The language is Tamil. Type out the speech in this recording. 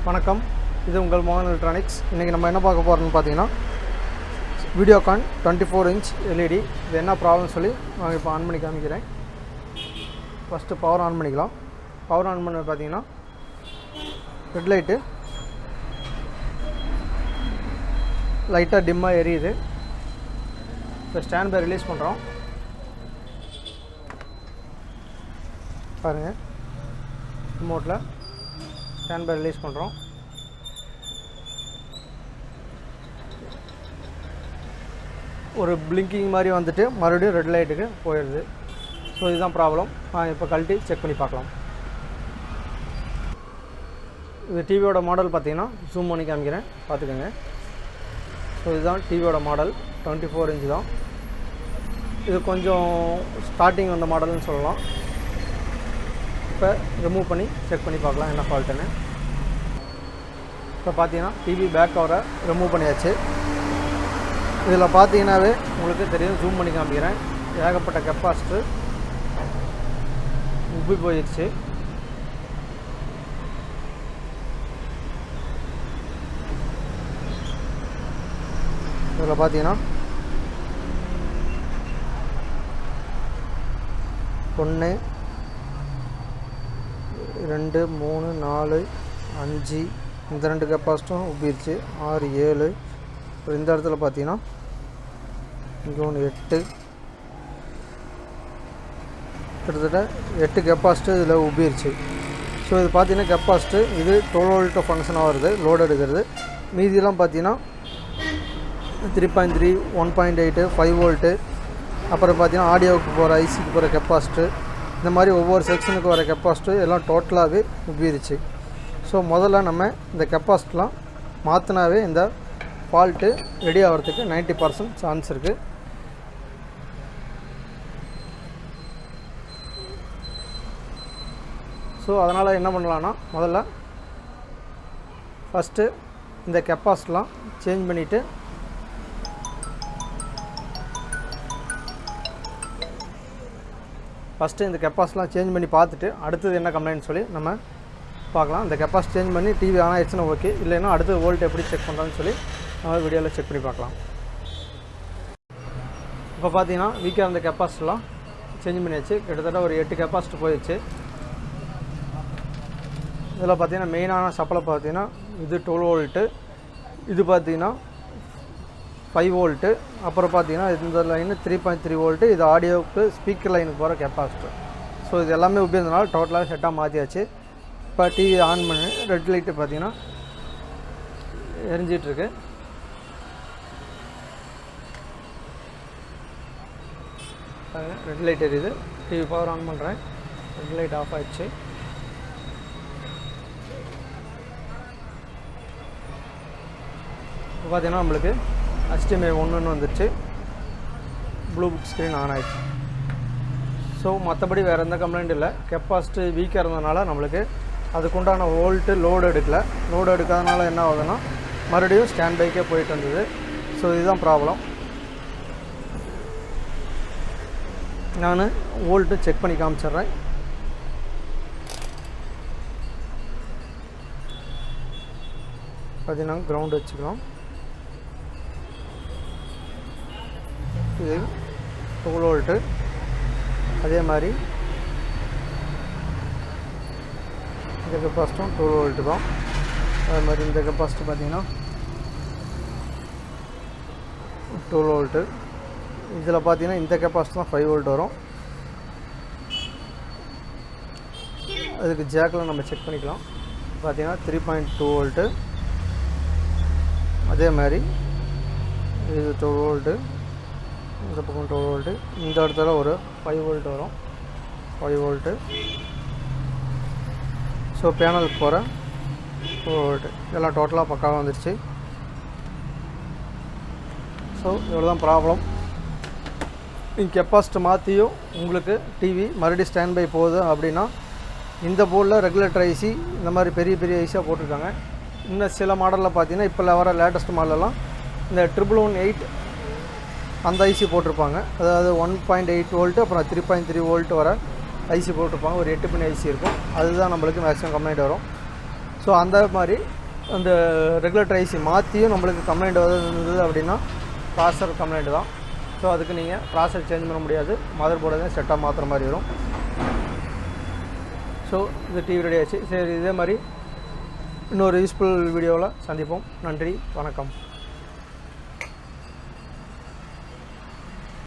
வணக்கம், இது உங்கள் mohanelectronics. இன்றைக்கி நம்ம என்ன பார்க்க போகிறோம்னு பார்த்தீங்கன்னா videocon 24 inch LED. இது என்ன ப்ராப்ளம்னு சொல்லி நான் இப்போ ஆன் பண்ணி காமிக்கிறேன். ஃபஸ்ட்டு பவர் ஆன் பண்ணிக்கலாம். பவர் ஆன் பண்ண பார்த்தீங்கன்னா ரெட் லைட்டு லைட்டாக டிம்மாக எரியுது. இப்போ ஸ்டாண்ட் பை ரிலீஸ் பண்ணுறோம். பாருங்கள், ரிமோட்டில் ஸ்டாண்ட் பை ரிலீஸ் பண்ணுறோம். ஒரு பிளிங்கிங் மாதிரி வந்துட்டு மறுபடியும் ரெட் லைட்டுக்கு போயிடுது. ஸோ இதுதான் ப்ராப்ளம். இப்போ கழட்டி செக் பண்ணி பார்க்கலாம். இது டிவியோட மாடல் பார்த்தீங்கன்னா ஜூம் பண்ணி காமிக்கிறேன், பார்த்துக்கோங்க. ஸோ இதுதான் டிவியோட மாடல், 24 inch தான். இது கொஞ்சம் ஸ்டார்டிங் வந்த மாடல்னு சொல்லலாம். இப்போ ரிமூவ் பண்ணி செக் பண்ணி பார்க்கலாம் என்ன ஃபால்ட்டுன்னு. இப்போ பார்த்தீங்கன்னா டிவி பேக் கவரை ரிமூவ் பண்ணியாச்சு. இதில் பார்த்தீங்கன்னாவே உங்களுக்கு தெரியும், ஜூம் பண்ணி காமிக்கிறேன். ஏகப்பட்ட கெப்பாசிட்டர் உப்பி போயிடுச்சு. இதில் பார்த்தீங்கன்னா 1 2 3 4 5 இந்த 2 கெப்பாசிட்டரும் உப்பிடுச்சு. 6 7 அப்புறம் இந்த இடத்துல பார்த்தீங்கன்னா இங்கே ஒன்று 8, கிட்டத்தட்ட 8 கெப்பாசிட்டர் இதில் உப்பிடுச்சு. ஸோ இது பார்த்தீங்கன்னா கெப்பாசிட்டர் இது 12 volt ஃபங்க்ஷனாக வருது, லோடு எடுக்கிறது. மீதியெல்லாம் பார்த்தீங்கன்னா 3.3 1.8 5 volt. அப்புறம் பார்த்தீங்கன்னா ஆடியோவுக்கு போகிற ஐசிக்கு போகிற கெப்பாசிட்டர், இந்த மாதிரி ஒவ்வொரு செக்ஷனுக்கு வர கெப்பாசிட்டர் எல்லாம் டோட்டலாகவே உப்பிடுச்சு. ஸோ முதல்ல நம்ம இந்த கெப்பாசிட்டர்லாம் மாற்றினாவே இந்த ஃபால்ட்டு ரெடி ஆகிறதுக்கு 90% சான்ஸ் இருக்குது. ஸோ அதனால் என்ன பண்ணலான்னா, முதல்ல ஃபஸ்ட்டு இந்த கெப்பாசிட்டர்லாம் சேஞ்ச் பண்ணிவிட்டு இந்த கெப்பாசிட்டிலாம் சேஞ்ச் பண்ணி பார்த்துட்டு அடுத்தது என்ன கம்ப்ளைண்ட் சொல்லி நம்ம பார்க்கலாம். இந்த கெப்பாசிட்டி சேஞ்ச் பண்ணி டிவி ஆன் ஆயிடுச்சுன்னா ஓகே, இல்லைன்னா அடுத்தது வோல்ட் எப்படி செக் பண்ணுறான்னு சொல்லி நம்ம வீடியோவில் செக் பண்ணி பார்க்கலாம். இப்போ பார்த்தீங்கன்னா வீக்காக இருந்த கெப்பாசிட்டிலாம் சேஞ்ச் பண்ணியாச்சு. கிட்டத்தட்ட ஒரு 8 கெப்பாசிட்டி போயிடுச்சு. இதில் பார்த்தீங்கன்னா மெயினான சப்ளை பார்த்தீங்கன்னா இது 12 volt, இது பார்த்தீங்கன்னா 5 volt, அப்புறம் பார்த்தீங்கன்னா இந்த லைனு 3.3 volt. இது ஆடியோவுக்கு ஸ்பீக்கர் லைனுக்கு போகிற கெப்பாசிட்டர். ஸோ இது எல்லாமே உபயோகத்தினால டோட்டலாக செட்டாக மாற்றியாச்சு. இப்போ டிவி ஆன் பண்ணி ரெட் லைட்டு பார்த்தீங்கன்னா எரிஞ்சிட்ருக்கு. ரெட் லைட் எரியுது. டிவி பவர் ஆன் பண்ணுறேன், ரெட் லைட் ஆஃப் ஆகிடுச்சு. இப்போ பார்த்தீங்கன்னா நம்மளுக்கு HDMI 1 வந்துடுச்சு, ப்ளூ புக் ஸ்க்ரீன் ஆன் ஆகிடுச்சு. ஸோ மற்றபடி வேறு எந்த கம்ப்ளைண்ட் இல்லை. கெப்பாசிட்டி வீக்காக இருந்ததுனால நம்மளுக்கு அதுக்குண்டான வோல்ட்டு லோடு எடுக்காதனால என்ன ஆகுதுன்னா மறுபடியும் ஸ்டாண்ட் பைக்கே போயிட்டு வந்தது. ஸோ இதுதான் ப்ராப்ளம். நான் வோல்ட்டு செக் பண்ணி காமிச்சிட்றேன். பார்த்தீங்கன்னா கிரவுண்டு வச்சுக்கலாம். இது 12 volt. அதே மாதிரி இந்த கெப்பாசிட்டரும் 12 volt தான். அதே மாதிரி இந்த கெப்பாசிட்டி பார்த்தீங்கன்னா 12 volt. இதில் பார்த்தீங்கன்னா இந்த கெப்பாசிட்டி தான் 5 volt வரும். அதுக்கு ஜாக்கில் நம்ம செக் பண்ணிக்கலாம். பார்த்தீங்கன்னா 3.2 volt. அதே மாதிரி இது 12 volt, இந்த பக்கம் 12 volt. இந்த இடத்துல ஒரு 5 volt வரும், 5 volt. ஸோ பேனலுக்கு போகிற 12 volt எல்லாம் டோட்டலாக பக்காவாக வந்துடுச்சு. ஸோ இவ்வளோ தான் ப்ராப்ளம். நீங்கள் கெப்பாசிட்டி மாற்றியும் உங்களுக்கு டிவி மறுபடியும் ஸ்டாண்ட் பை போகுது அப்படின்னா இந்த போர்டில் ரெகுலேட்டர் ஐசி இந்த மாதிரி பெரிய பெரிய ஐசியாக போட்டிருக்காங்க. இன்னும் சில மாடலில் பார்த்தீங்கன்னா இப்போ வர லேட்டஸ்ட் மாடலெல்லாம் இந்த 1118 அந்த ஐசி போட்டிருப்பாங்க. அதாவது 1.8 volt அப்புறம் 3.3 volt வர ஐசி போட்டிருப்பாங்க. ஒரு 8 pin ஐசி இருக்கும். அதுதான் நம்மளுக்கு மேக்ஸிமம் கம்ப்ளைண்ட் வரும். ஸோ அந்த மாதிரி அந்த ரெகுலேட்டர் ஐசி மாற்றியும் நம்மளுக்கு கம்ப்ளைண்ட் இருந்தது அப்படின்னா ப்ராசஸர் கம்ப்ளைண்ட் தான். ஸோ அதுக்கு நீங்கள் ப்ராசஸர் சேஞ்ச் பண்ண முடியாது, மதர் போர்டை தான் செட்டாக மாற்றுற மாதிரி வரும். ஸோ இது டிவி ரெடி ஆச்சு. சரி, இதே மாதிரி இன்னொரு யூஸ்ஃபுல் வீடியோவில் சந்திப்போம். நன்றி, வணக்கம்.